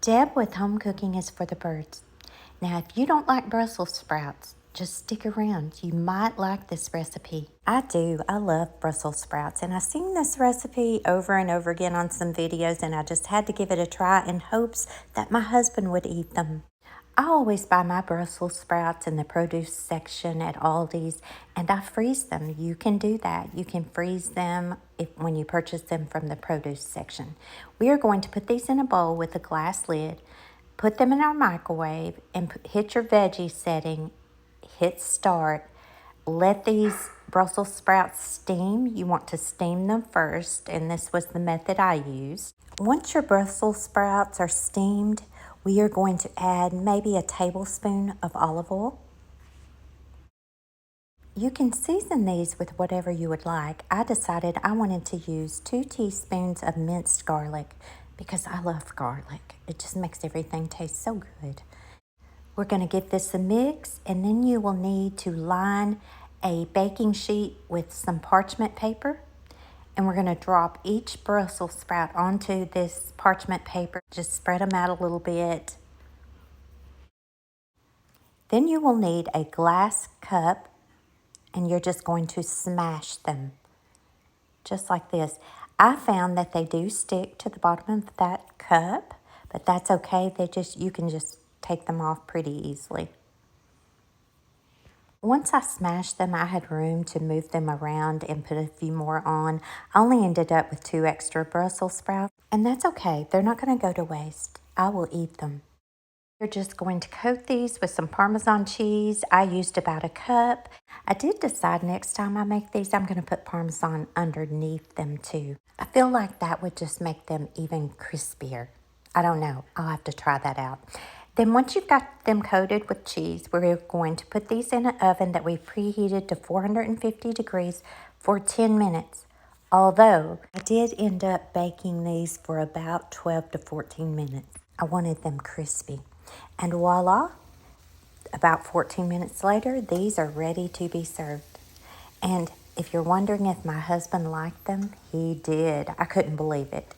Deb with Home Cooking is for the birds. Now, if you don't like Brussels sprouts, just stick around. You might like this recipe. I do. I love Brussels sprouts, and I've seen this recipe over and over again on some videos, and I just had to give it a try in hopes that my husband would eat them. I always buy my Brussels sprouts in the produce section at Aldi's, and I freeze them. You can do that. You can freeze them when you purchase them from the produce section. We are going to put these in a bowl with a glass lid, put them in our microwave, and hit your veggie setting, hit start. Let these Brussels sprouts steam. You want to steam them first, and this was the method I used. Once your Brussels sprouts are steamed, we are going to add maybe a tablespoon of olive oil. You can season these with whatever you would like. I decided I wanted to use 2 teaspoons of minced garlic because I love garlic. It just makes everything taste so good. We're going to give this a mix, and then you will need to line a baking sheet with some parchment paper. And we're going to drop each Brussels sprout onto this parchment paper. Just spread them out a little bit. Then you will need a glass cup, and you're just going to smash them, just like this. I found that they do stick to the bottom of that cup, but that's okay. You can just take them off pretty easily. Once I smashed them, I had room to move them around and put a few more on. I only ended up with 2 extra Brussels sprouts, and that's okay. They're not going to go to waste. I will eat them. We're just going to coat these with some Parmesan cheese. I used about a cup. I did decide next time I make these, I'm going to put Parmesan underneath them too. I feel like that would just make them even crispier. I don't know. I'll have to try that out. Then once you've got them coated with cheese, we're going to put these in an oven that we've preheated to 450 degrees for 10 minutes. Although I did end up baking these for about 12 to 14 minutes. I wanted them crispy. And voila, about 14 minutes later, these are ready to be served. And if you're wondering if my husband liked them, he did. I couldn't believe it.